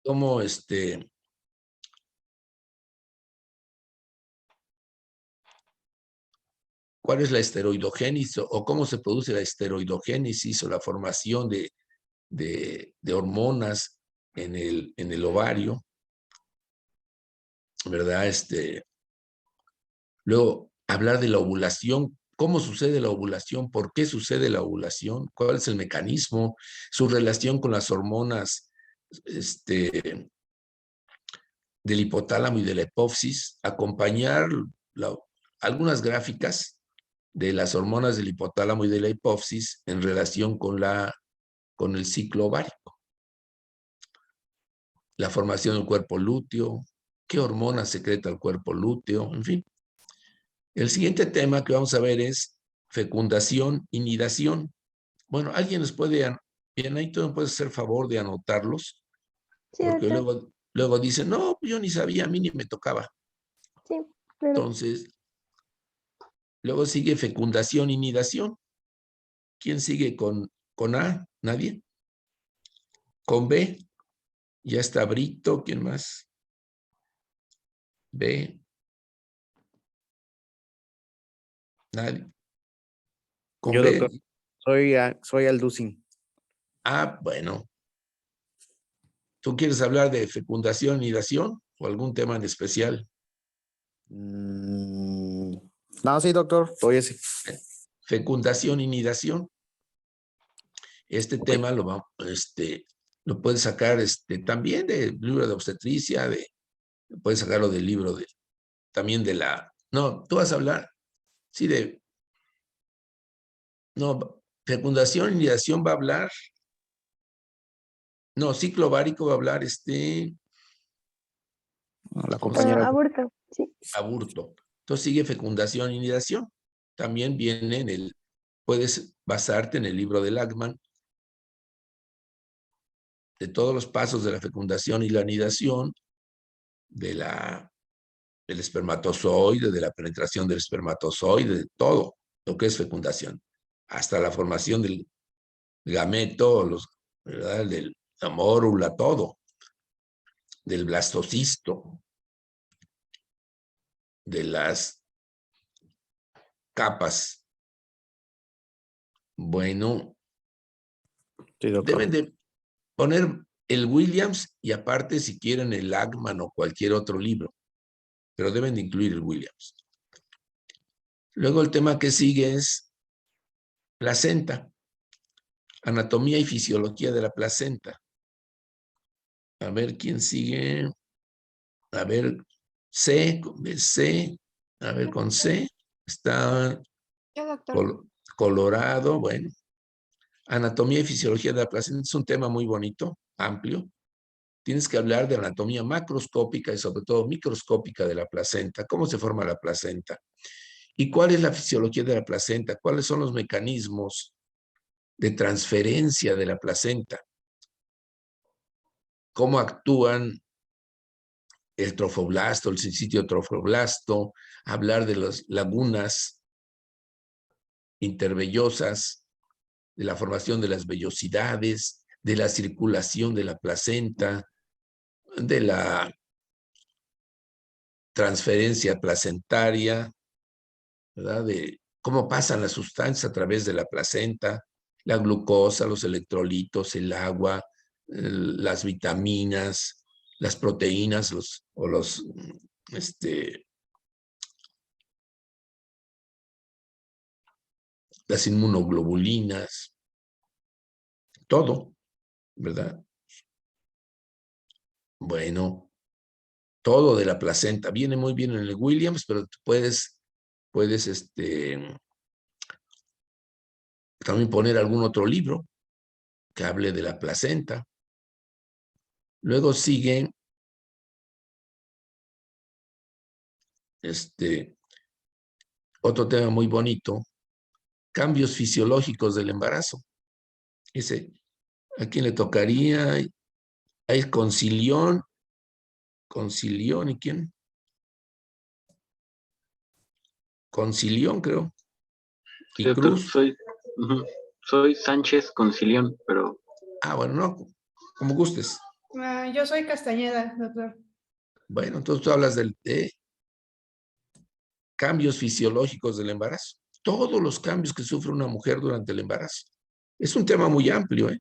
cómo cuál es la esteroidogénesis o cómo se produce la esteroidogénesis o la formación de hormonas en el ovario, ¿verdad? Luego, hablar de la ovulación, cómo sucede la ovulación, por qué sucede la ovulación, cuál es el mecanismo, su relación con las hormonas del hipotálamo y de la hipófisis, acompañar algunas gráficas de las hormonas del hipotálamo y de la hipófisis en relación con el ciclo ovárico, la formación del cuerpo lúteo, qué hormona secreta el cuerpo lúteo, en fin. El siguiente tema que vamos a ver es fecundación y nidación. Bueno, ¿alguien nos puede, bien, ahí tú me puedes hacer favor de anotarlos? Sí, Porque doctor. luego dicen, no, yo ni sabía, a mí ni me tocaba. Sí, claro. Entonces, luego sigue fecundación y nidación. ¿Quién sigue con A? ¿Nadie? Con B, ya está Brito, ¿quién más? B, nadie. Con Yo, doctor, B, soy Alducin. bueno. ¿Tú quieres hablar de fecundación y nidación o algún tema en especial? No, sí, doctor, soy ese. Fecundación y nidación. Este Ok. tema lo puedes sacar también del libro de obstetricia, puedes sacarlo del libro también no, tú vas a hablar, sí, no, fecundación y nidación va a hablar, no, ciclo ovárico va a hablar La compañera. Aborto, sí. aborto. Entonces sigue fecundación y nidación. También viene puedes basarte en el libro de Lachman, de todos los pasos de la fecundación y la nidación, del espermatozoide, de la penetración del espermatozoide, de todo lo que es fecundación, hasta la formación del gameto, ¿verdad? La mórula, todo, del blastocisto, de las capas. Bueno, Sí, doctor. deben de poner el Williams y aparte si quieren el Lachman o cualquier otro libro, pero deben de incluir el Williams. Luego el tema que sigue es placenta, anatomía y fisiología de la placenta. A ver quién sigue. A ver, C, a ver, con C está Yo, doctor. Colorado, bueno. Anatomía y fisiología de la placenta es un tema muy bonito, amplio. Tienes que hablar de anatomía macroscópica y sobre todo microscópica de la placenta, cómo se forma la placenta y cuál es la fisiología de la placenta, cuáles son los mecanismos de transferencia de la placenta, cómo actúan el trofoblasto, el sitio trofoblasto, hablar de las lagunas intervellosas, de la formación de las vellosidades, de la circulación de la placenta, de la transferencia placentaria, ¿verdad? De cómo pasan las sustancias a través de la placenta, la glucosa, los electrolitos, el agua, las vitaminas, las proteínas, las inmunoglobulinas, todo, ¿verdad? Bueno, todo de la placenta. Viene muy bien en el Williams, pero puedes también poner algún otro libro que hable de la placenta. Luego sigue otro tema muy bonito, cambios fisiológicos del embarazo. ¿A quién le tocaría? Hay concilión, ¿y quién? Concilión, creo. Sí, Y doctor, Cruz. soy Sánchez Concilión, pero... Bueno, no. como gustes. Yo soy Castañeda, doctor. Bueno, entonces tú hablas de cambios fisiológicos del embarazo. Todos los cambios que sufre una mujer durante el embarazo. Es un tema muy amplio, ¿eh?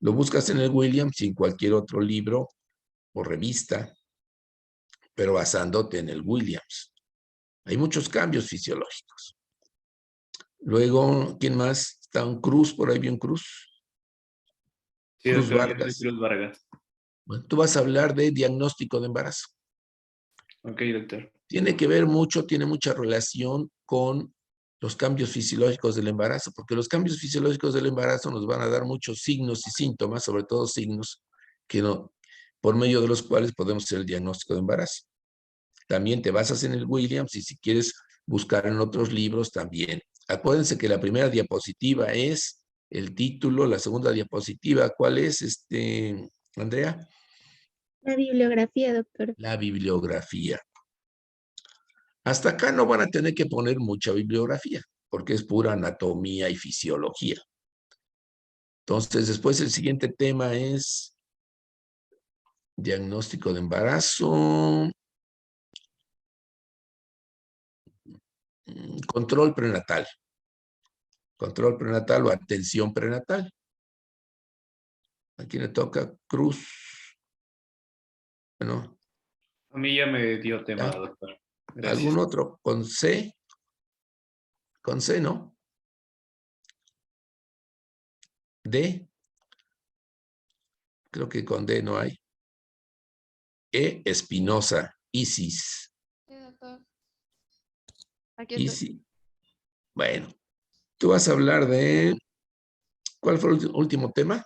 Lo buscas en el Williams y en cualquier otro libro o revista, pero basándote en el Williams. Hay muchos cambios fisiológicos. Luego, ¿quién más? Está un Cruz, por ahí vi un Cruz. Sí, Cruz doctor, yo soy Vargas. Cruz Vargas. Bueno, tú vas a hablar de diagnóstico de embarazo. Ok, doctor. Tiene que ver mucho, tiene mucha relación con los cambios fisiológicos del embarazo, porque los cambios fisiológicos del embarazo nos van a dar muchos signos y síntomas, sobre todo signos que no, por medio de los cuales podemos hacer el diagnóstico de embarazo. También te basas en el Williams y si quieres buscar en otros libros también. Acuérdense que la primera diapositiva es el título, la segunda diapositiva, ¿cuál es, Andrea? La bibliografía, doctor. La bibliografía. Hasta acá no van a tener que poner mucha bibliografía, porque es pura anatomía y fisiología. Entonces, después el siguiente tema es diagnóstico de embarazo, control prenatal. Control prenatal o atención prenatal. Aquí le toca Cruz. Bueno, A mí ya me dio tema, ¿ya? doctor. Gracias. ¿Algún otro? Con C. Con C, ¿no? D. Creo que con D no hay. E. Espinosa. Isis. Sí, doctor. Aquí estoy. Isis. Bueno, tú vas a hablar de... ¿Cuál fue el último tema?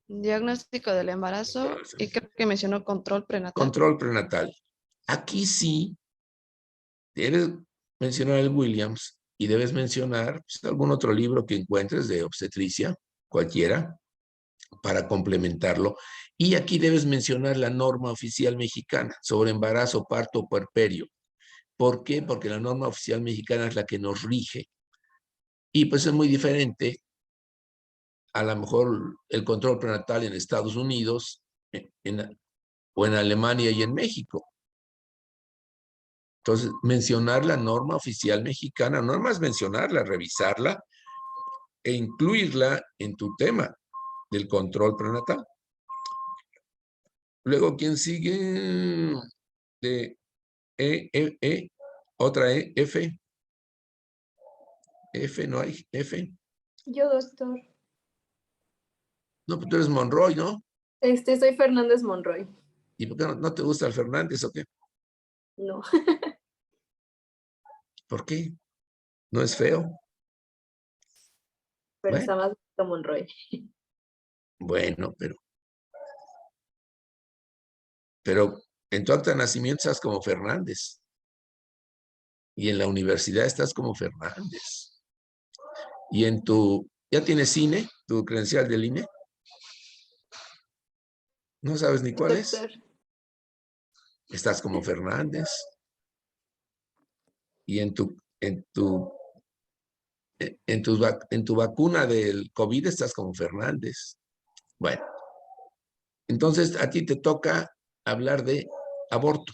Diagnóstico del embarazo y creo que mencionó control prenatal. Control prenatal. Aquí sí debes mencionar el Williams y debes mencionar pues, algún otro libro que encuentres de obstetricia, cualquiera, para complementarlo. Y aquí debes mencionar la norma oficial mexicana sobre embarazo, parto o puerperio. ¿Por qué? Porque la norma oficial mexicana es la que nos rige. Y pues es muy diferente a lo mejor el control prenatal en Estados Unidos o en Alemania y en México. Entonces, mencionar la norma oficial mexicana, no más mencionarla, revisarla e incluirla en tu tema del control prenatal. Luego, ¿quién sigue? De otra E, F. F, no hay F. Yo, doctor. No, pues tú eres Monroy, ¿no? Soy Fernández Monroy. ¿Y por qué no te gusta el Fernández o qué? No, ¿Por qué? ¿No es feo? pero Bueno. está más bonito Monroy. Bueno, pero en tu acta de nacimiento estás como Fernández. Y en la universidad estás como Fernández. Y en ¿ya tienes INE? ¿Tu credencial del INE? ¿No sabes ni cuál es? Doctor. Estás como Fernández. Y en tu vacuna del COVID estás como Fernández. Bueno, entonces a ti te toca hablar de aborto.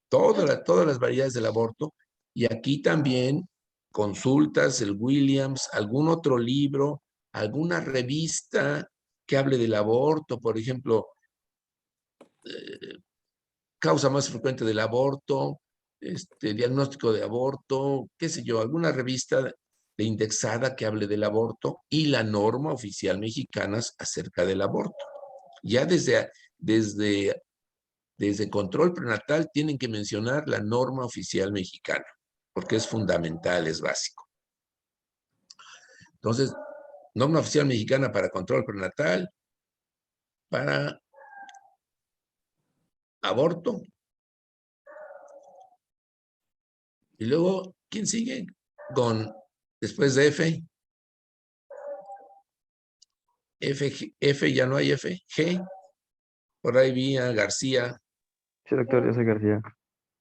Todas las variedades del aborto. Y aquí también consultas el Williams, algún otro libro, alguna revista que hable del aborto, por ejemplo, causa más frecuente del aborto, diagnóstico de aborto, qué sé yo, alguna revista de indexada que hable del aborto y la norma oficial mexicana acerca del aborto. Ya desde control prenatal tienen que mencionar la norma oficial mexicana, porque es fundamental, es básico. Entonces, norma oficial mexicana para control prenatal, para aborto. Y luego, ¿quién sigue? Después de F. F ya no hay F. G. Por ahí vi a García. Sí, doctor, yo soy García.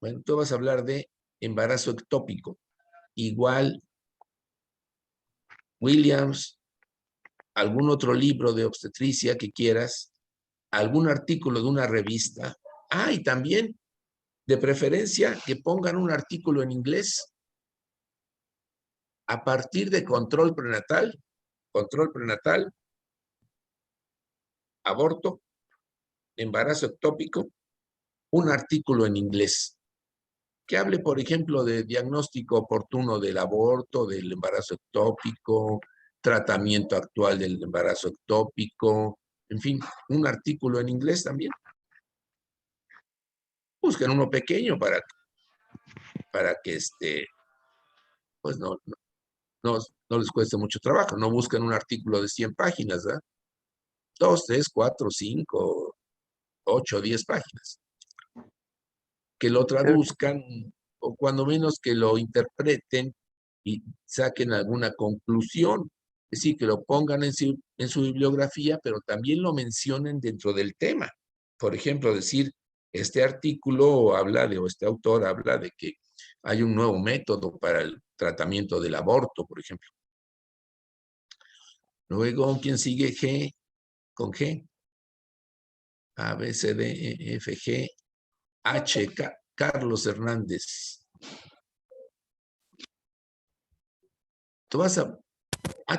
Bueno, tú vas a hablar de embarazo ectópico. Igual, Williams, algún otro libro de obstetricia que quieras, algún artículo de una revista. Ah, y también, de preferencia, que pongan un artículo en inglés a partir de control prenatal, aborto, embarazo ectópico, un artículo en inglés que hable, por ejemplo, de diagnóstico oportuno del aborto, del embarazo ectópico, tratamiento actual del embarazo ectópico, en fin, un artículo en inglés también. Busquen uno pequeño para que pues no les cueste mucho trabajo. No busquen un artículo de 100 páginas, ¿verdad? 2, 3, 4, 5, 8, 10 páginas. Que lo traduzcan o cuando menos que lo interpreten y saquen alguna conclusión. Es decir, que lo pongan en su bibliografía, pero también lo mencionen dentro del tema. Por ejemplo, decir, este artículo habla o este autor habla de que hay un nuevo método para el tratamiento del aborto, por ejemplo. Luego, ¿quién sigue? G, con G. A, B, C, D, E, F, G, H, Carlos Hernández. Tú vas a...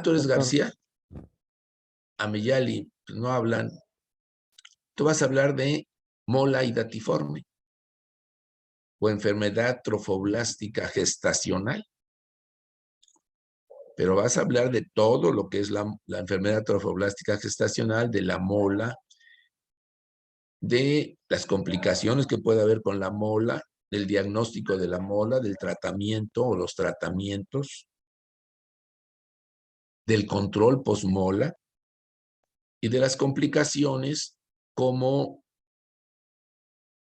tú eres García. Ameyali, pues no hablan. Tú vas a hablar de mola hidatiforme o enfermedad trofoblástica gestacional. Pero vas a hablar de todo lo que es la enfermedad trofoblástica gestacional, de la mola, de las complicaciones que puede haber con la mola, del diagnóstico de la mola, del tratamiento o los tratamientos, del control posmola y de las complicaciones como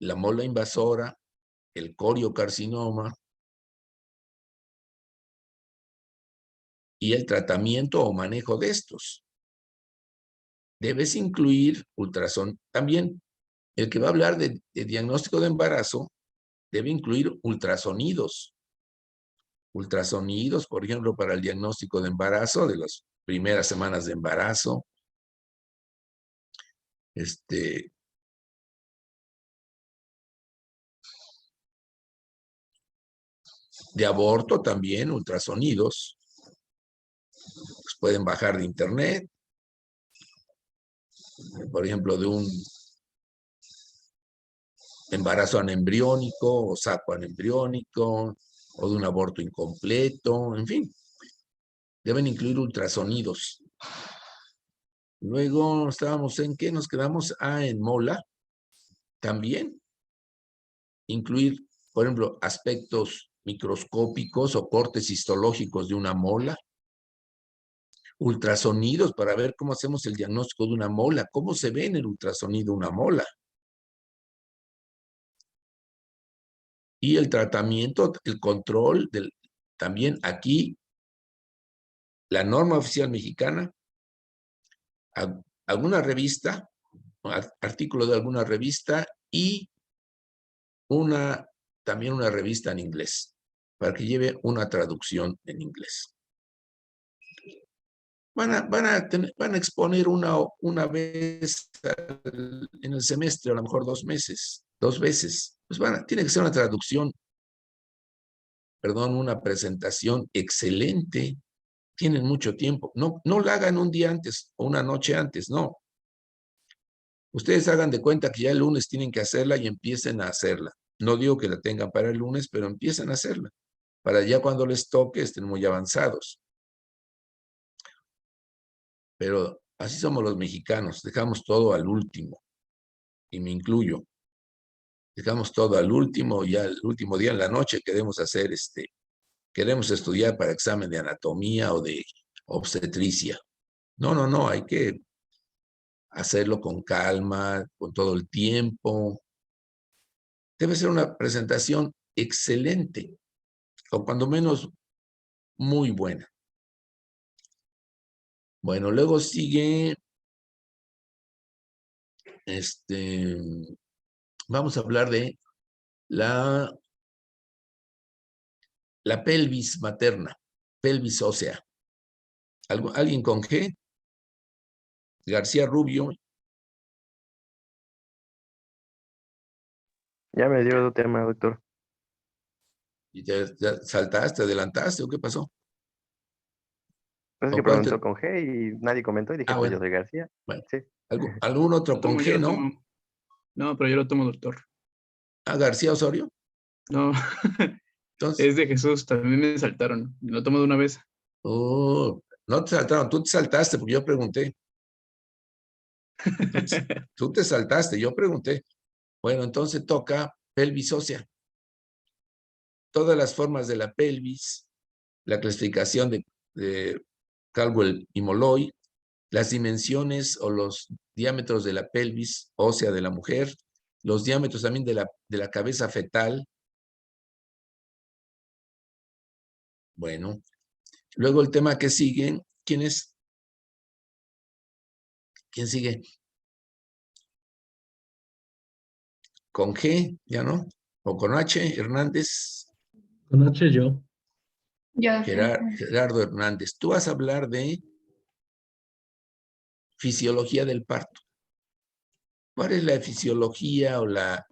la mola invasora, el coriocarcinoma y el tratamiento o manejo de estos. Debes incluir ultrasonido. También el que va a hablar de diagnóstico de embarazo debe incluir ultrasonidos. Ultrasonidos, por ejemplo, para el diagnóstico de embarazo, de las primeras semanas de embarazo. De aborto también, ultrasonidos. Pues pueden bajar de internet. Por ejemplo, de un embarazo anembriónico o saco anembriónico o de un aborto incompleto, en fin. Deben incluir ultrasonidos. Luego estábamos en ¿qué nos quedamos? En mola. También incluir, por ejemplo, aspectos microscópicos o cortes histológicos de una mola. Ultrasonidos para ver cómo hacemos el diagnóstico de una mola. ¿Cómo se ve en el ultrasonido una mola? Y el tratamiento, el control, también aquí, la norma oficial mexicana, alguna revista, artículo de alguna revista y también una revista en inglés, para que lleve una traducción en inglés. Van a exponer una vez en el semestre, a lo mejor 2 meses, 2 veces. Pues tiene que ser una traducción, perdón, una presentación excelente. Tienen mucho tiempo. No la hagan un día antes o una noche antes, no. Ustedes hagan de cuenta que ya el lunes tienen que hacerla y empiecen a hacerla. No digo que la tengan para el lunes, pero empiecen a hacerla. Para ya cuando les toque estén muy avanzados. Pero así somos los mexicanos. Dejamos todo al último. Y me incluyo. Dejamos todo al último. Ya el último día en la noche queremos hacer queremos estudiar para examen de anatomía o de obstetricia. No. Hay que hacerlo con calma, con todo el tiempo. Debe ser una presentación excelente, o cuando menos muy buena. Bueno, luego sigue, vamos a hablar de la pelvis materna, pelvis ósea. ¿Alguien con G? García Rubio, Ya me dio otro tema, doctor. y te saltaste, adelantaste, ¿o qué pasó? Pues es ¿O que cuál te- preguntó con G y nadie comentó y dije, Ah, pues yo bueno, soy García. bueno. Sí. ¿Algún otro con Yo G, lo no? tomo. No, pero yo lo tomo, doctor. Ah, García Osorio. No, Entonces, es de Jesús, también me saltaron. Lo tomo de una vez. oh, no te saltaron, tú te saltaste porque yo pregunté. Tú te, tú te saltaste, yo pregunté. Bueno, entonces toca pelvis ósea. Todas las formas de la pelvis, la clasificación de Caldwell y Molloy, las dimensiones o los diámetros de la pelvis ósea de la mujer, los diámetros también de la cabeza fetal. Bueno, luego el tema que sigue, ¿quién es? ¿Quién sigue? Con G, ¿ya no? O con H, Hernández, Con H yo. Yo, Gerardo Hernández. Tú vas a hablar de fisiología del parto. ¿Cuál es la fisiología o la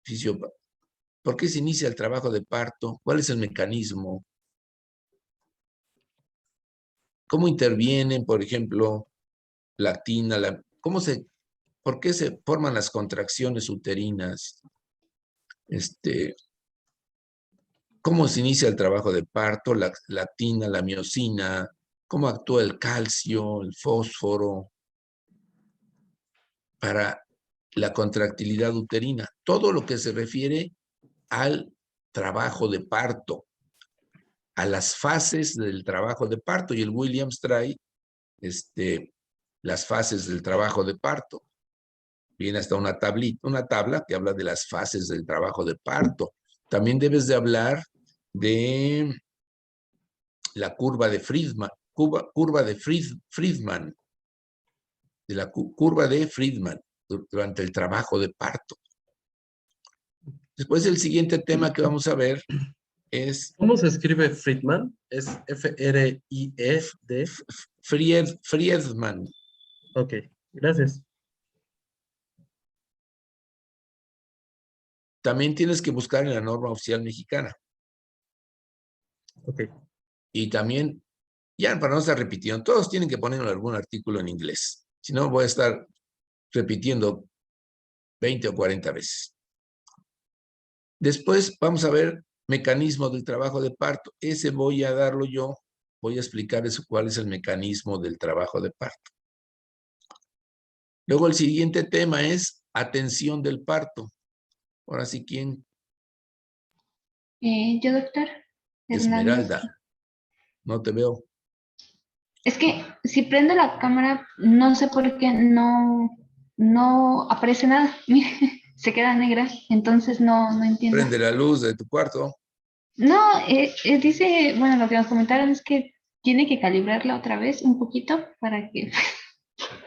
fisio... ¿Por qué se inicia el trabajo de parto? ¿Cuál es el mecanismo? ¿Cómo intervienen, por ejemplo, la actina? ¿Por qué se forman las contracciones uterinas? ¿Cómo se inicia el trabajo de parto? La actina, la miosina, ¿cómo actúa el calcio, el fósforo para la contractilidad uterina? Todo lo que se refiere al trabajo de parto, a las fases del trabajo de parto. Y el Williams trae las fases del trabajo de parto. Viene hasta una tabla que habla de las fases del trabajo de parto. También debes de hablar de la curva de Friedman, de la curva de Friedman durante el trabajo de parto. Después el siguiente tema que vamos a ver es ¿Cómo se escribe Friedman? Es F-R-I-E-D. Friedman. Ok, gracias. También tienes que buscar en la norma oficial mexicana. Ok. Y también, ya para no estar repitiendo, todos tienen que poner algún artículo en inglés. Si no, voy a estar repitiendo 20 o 40 veces. Después vamos a ver mecanismo del trabajo de parto. Ese voy a darlo yo. Voy a explicar cuál es el mecanismo del trabajo de parto. Luego el siguiente tema es atención del parto. Ahora sí, ¿quién? yo, doctor Hernández. Esmeralda. No te veo. Es que si prendo la cámara, no sé por qué no aparece nada. Mire, se queda negra, entonces no entiendo. Prende la luz de tu cuarto. No, dice, bueno, lo que nos comentaron es que tiene que calibrarla otra vez un poquito para que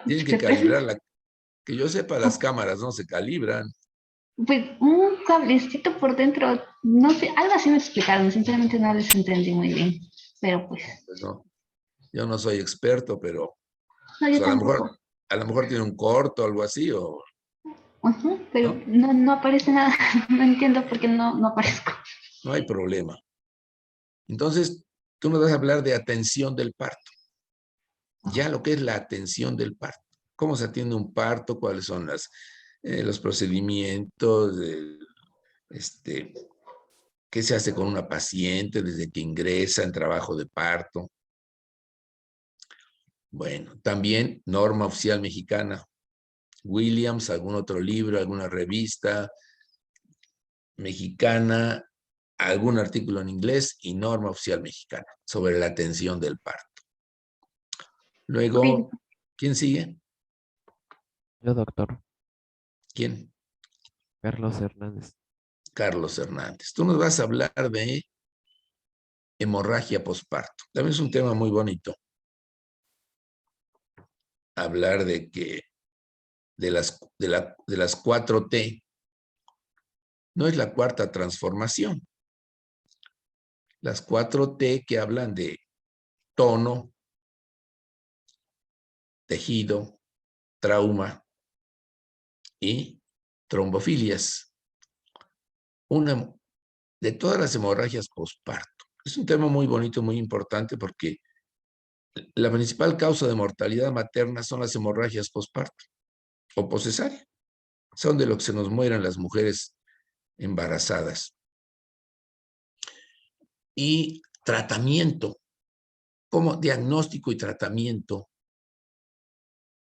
Tienen que se prenda. calibrarla. Que yo sepa, las cámaras no se calibran. Pues un cablecito por dentro, no sé, algo así me explicaron, sinceramente no les entendí muy bien, pero pues, Pues no, yo no soy experto, pero no, pues yo tampoco. a lo mejor tiene un corto o algo así, o Ujú, pero ¿no? no aparece nada, no entiendo por qué no aparezco. No hay problema. Entonces, tú nos vas a hablar de atención del parto. Ya lo que es la atención del parto. ¿Cómo se atiende un parto? ¿Cuáles son los procedimientos? ¿Qué se hace con una paciente desde que ingresa en trabajo de parto? Bueno, también norma oficial mexicana. Williams, algún otro libro, alguna revista mexicana, algún artículo en inglés y norma oficial mexicana sobre la atención del parto. Luego, Ok, ¿quién sigue? Yo, doctor. ¿Quién? Carlos Hernández. Carlos Hernández. Tú nos vas a hablar de hemorragia posparto. También es un tema muy bonito. Hablar de las 4T. No es la cuarta transformación. Las 4T que hablan de tono, tejido, trauma y trombofilias. Una de todas las hemorragias posparto. Es un tema muy bonito, muy importante, porque la principal causa de mortalidad materna son las hemorragias posparto o poscesárea. Son de lo que se nos mueren las mujeres embarazadas. Y tratamiento, como diagnóstico y tratamiento.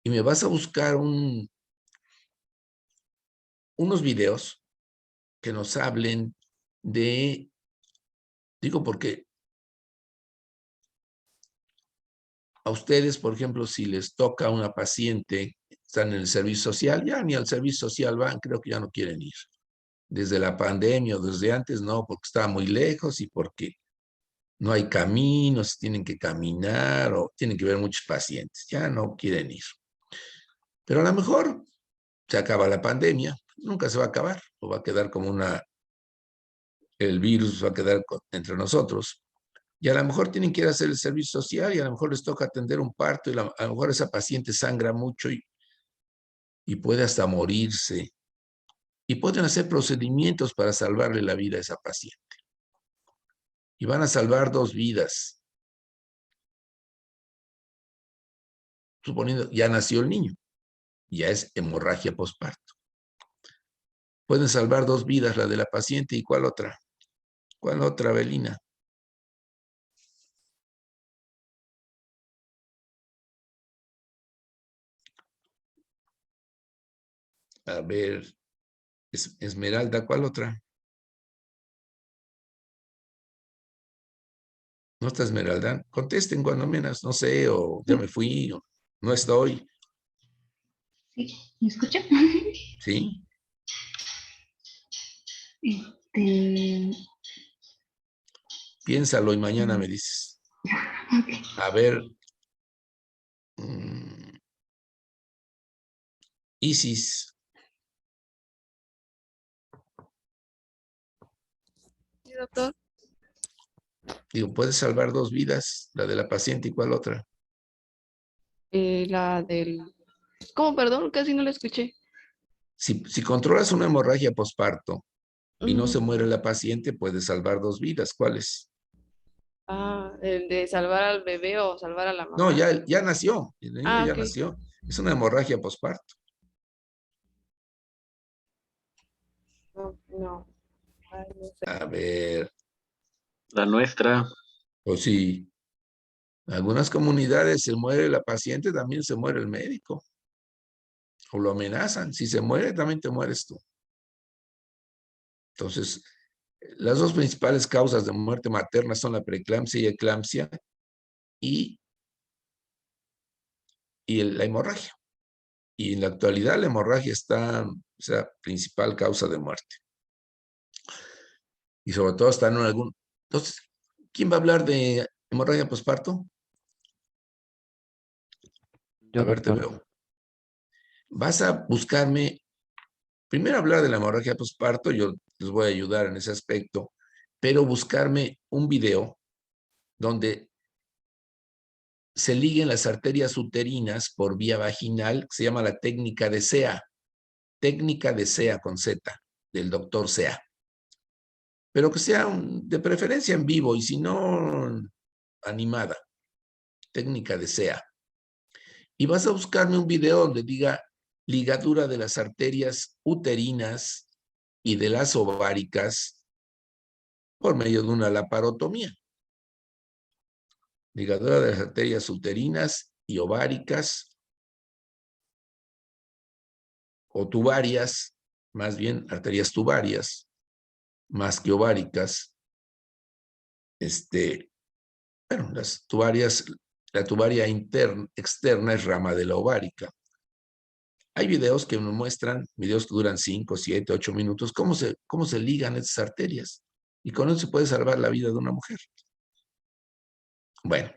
Y me vas a buscar unos videos que nos hablen de, digo porque a ustedes, por ejemplo, si les toca a una paciente, están en el servicio social, ya ni al servicio social van, creo que ya no quieren ir. Desde la pandemia o desde antes, no, porque está muy lejos y porque no hay caminos, tienen que caminar o tienen que ver muchos pacientes, ya no quieren ir. Pero a lo mejor se acaba la pandemia, nunca se va a acabar, o va a quedar como el virus va a quedar entre nosotros. Y a lo mejor tienen que ir a hacer el servicio social y a lo mejor les toca atender un parto y a lo mejor esa paciente sangra mucho y puede hasta morirse. Y pueden hacer procedimientos para salvarle la vida a esa paciente. Y van a salvar 2 vidas. Suponiendo, ya nació el niño. Ya es hemorragia posparto. Pueden salvar 2 vidas, la de la paciente y ¿cuál otra? ¿Cuál otra, Belina? A ver, Esmeralda, ¿cuál otra? ¿No está Esmeralda? Contesten cuando menos, no sé, o ya me fui, o no estoy, Sí, ¿me escucha? ¿sí? Este, Piénsalo y mañana me dices. A ver, Isis, Sí, doctor. digo, puedes salvar 2 vidas, la de la paciente y ¿cuál otra? La del... ¿Cómo, perdón? Casi no la escuché. Si controlas una hemorragia posparto y no se Ujú. muere la paciente, puedes salvar 2 vidas. ¿Cuáles? Ah, el de salvar al bebé o salvar a la No, mamá. ya nació, el niño Ah, ya ok. nació. Es una hemorragia posparto. No, no. Ay, no sé. A ver, La nuestra. o si en algunas comunidades se muere la paciente, también se muere el médico. O lo amenazan. Si se muere, también te mueres tú. Entonces, las 2 principales causas de muerte materna son la preeclampsia y eclampsia y la hemorragia. Y en la actualidad la hemorragia está, o sea, principal causa de muerte. Y sobre todo están en algún... Entonces, ¿quién va a hablar de hemorragia posparto? A Yo, ver, te doctor. veo. Vas a buscarme, primero hablar de la hemorragia posparto, yo les voy a ayudar en ese aspecto, pero buscarme un video donde se liguen las arterias uterinas por vía vaginal, que se llama la técnica de SEA con Z, del doctor SEA. Pero que sea de preferencia en vivo y si no, animada, técnica de SEA. Y vas a buscarme un video donde diga ligadura de las arterias uterinas y de las ováricas por medio de una laparotomía. Ligadura de las arterias uterinas y ováricas o tubarias, más bien arterias tubarias, más que ováricas. Bueno, las tubarias, la tubaria externa es rama de la ovárica. Hay videos que nos muestran, videos que duran 5, 7, 8 minutos, cómo se ligan esas arterias. Y con eso se puede salvar la vida de una mujer. Bueno,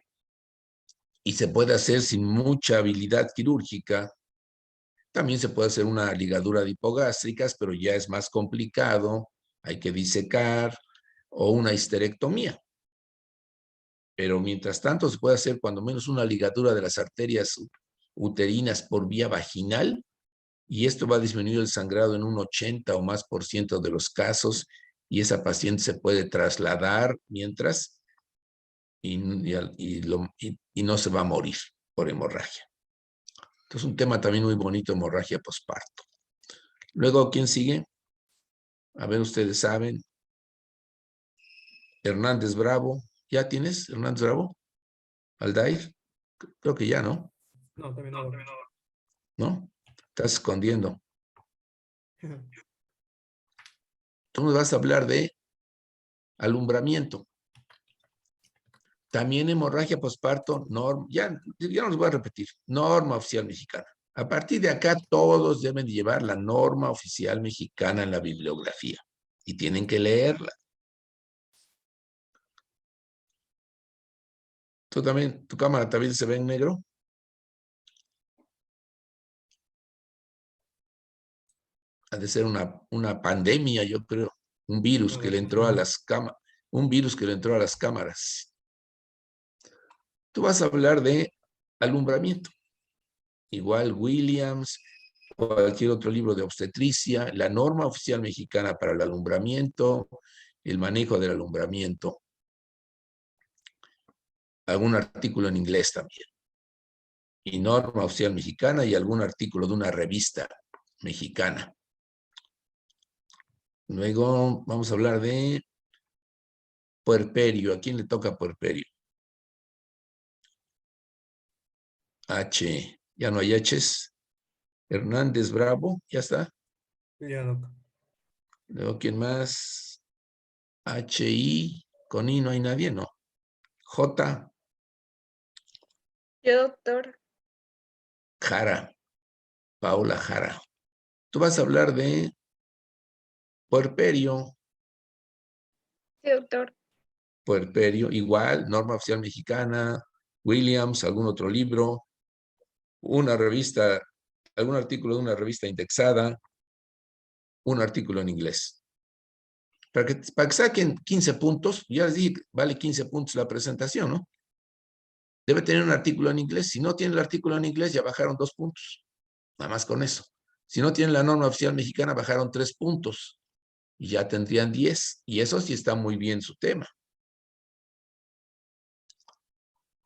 y se puede hacer sin mucha habilidad quirúrgica. También se puede hacer una ligadura de hipogástricas, pero ya es más complicado. Hay que disecar o una histerectomía. Pero mientras tanto se puede hacer cuando menos una ligadura de las arterias uterinas por vía vaginal, y esto va a disminuir el sangrado en un 80 o más por ciento de los casos, y esa paciente se puede trasladar mientras y no se va a morir por hemorragia. Entonces, un tema también muy bonito, hemorragia posparto. Luego, ¿quién sigue? A ver, ustedes saben. Hernández Bravo. ¿Ya tienes, Hernández Bravo? ¿Aldair? Creo que ya, ¿no? No, también no. ¿No? Estás escondiendo. Tú nos vas a hablar de alumbramiento. También hemorragia posparto, ya no los voy a repetir, norma oficial mexicana. A partir de acá todos deben llevar la norma oficial mexicana en la bibliografía y tienen que leerla. ¿Tú también, tu cámara también se ve en negro? Ha de ser una pandemia, yo creo. Un virus que le entró a las cámaras. Un virus que le entró a las cámaras. Tú vas a hablar de alumbramiento. Igual Williams, cualquier otro libro de obstetricia, la norma oficial mexicana para el alumbramiento, el manejo del alumbramiento. Algún artículo en inglés también. Y norma oficial mexicana y algún artículo de una revista mexicana. Luego vamos a hablar de puerperio. ¿A quién le toca puerperio? H. Ya no hay H's. Hernández Bravo. Ya está. Ya no. Luego, ¿quién más? H-I. Con I no hay nadie, ¿no? J. Yo, doctor. Jara. Paula Jara. Tú vas a hablar de puerperio. Sí, doctor. Puerperio, igual, norma oficial mexicana, Williams, algún otro libro, una revista, algún artículo de una revista indexada, un artículo en inglés. Para que saquen 15 puntos, ya les dije, vale 15 puntos la presentación, ¿no? Debe tener un artículo en inglés. Si no tiene el artículo en inglés, ya bajaron 2 puntos. Nada más con eso. Si no tienen la norma oficial mexicana, bajaron 3 puntos. Y ya tendrían 10. Y eso sí está muy bien su tema.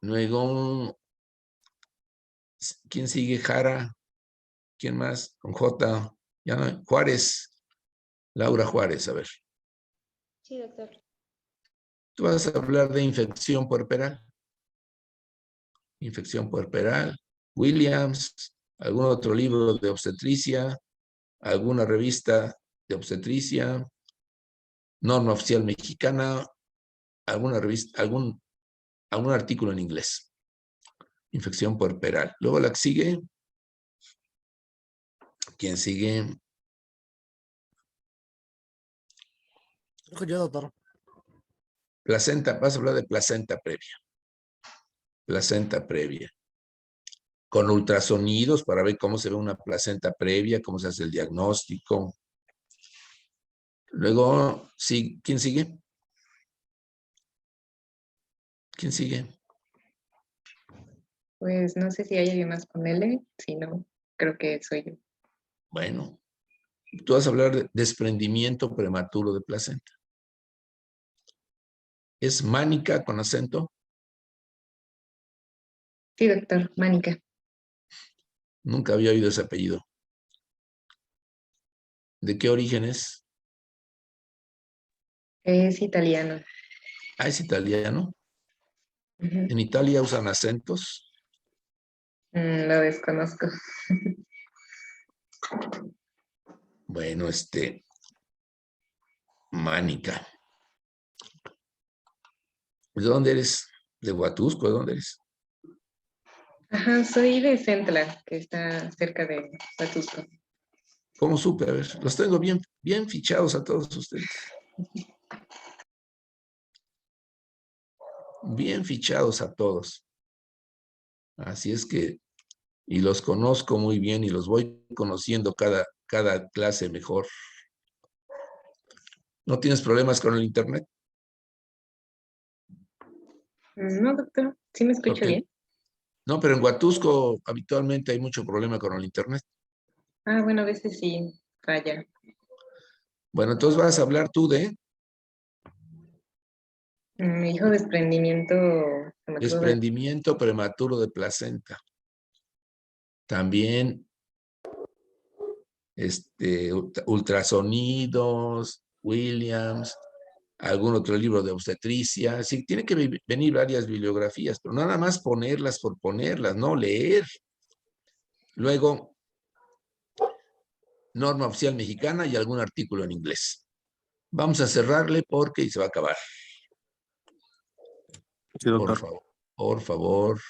Luego, ¿quién sigue? Jara. ¿Quién más? Con J. Ya no. Juárez. Laura Juárez, a ver. Sí, doctor. Tú vas a hablar de infección puerperal. Infección puerperal. Williams. Algún otro libro de obstetricia. Alguna revista de obstetricia. Norma oficial mexicana. Alguna revista, algún artículo en inglés. Infección puerperal. Luego la que sigue. ¿Quién sigue? Yo, doctor. Placenta, vas a hablar de placenta previa. Placenta previa. Con ultrasonidos para ver cómo se ve una placenta previa, cómo se hace el diagnóstico. Luego, sí, ¿quién sigue? ¿Quién sigue? Pues no sé si hay alguien más con L, si no, creo que soy yo. Bueno, tú vas a hablar de desprendimiento prematuro de placenta. ¿Es Mánica con acento? Sí, doctor, Mánica. Nunca había oído ese apellido. ¿De qué origen es? Es italiano. Ah, es italiano. Ujú. ¿En Italia usan acentos? Lo desconozco. Bueno, Mánica. ¿De dónde eres? ¿De Huatusco? ¿De dónde eres? Ajá, soy de Centla, que está cerca de Huatusco. ¿Cómo supe? A ver, los tengo bien, bien fichados a todos ustedes. Bien fichados a todos. Así es que, y los conozco muy bien y los voy conociendo cada clase mejor. ¿No tienes problemas con el internet? No, doctor, ¿sí me escucho Ok. bien? No, pero en Huatusco habitualmente hay mucho problema con el internet. Ah, bueno, a veces sí falla. Bueno, entonces vas a hablar tú de Hijo, desprendimiento prematuro de- desprendimiento prematuro de placenta. También ultrasonidos, Williams, algún otro libro de obstetricia. Sí, tiene que venir varias bibliografías, pero nada más ponerlas por ponerlas, no leer. Luego, norma oficial mexicana y algún artículo en inglés. Vamos a cerrarle porque se va a acabar. Sí, Por favor, por favor.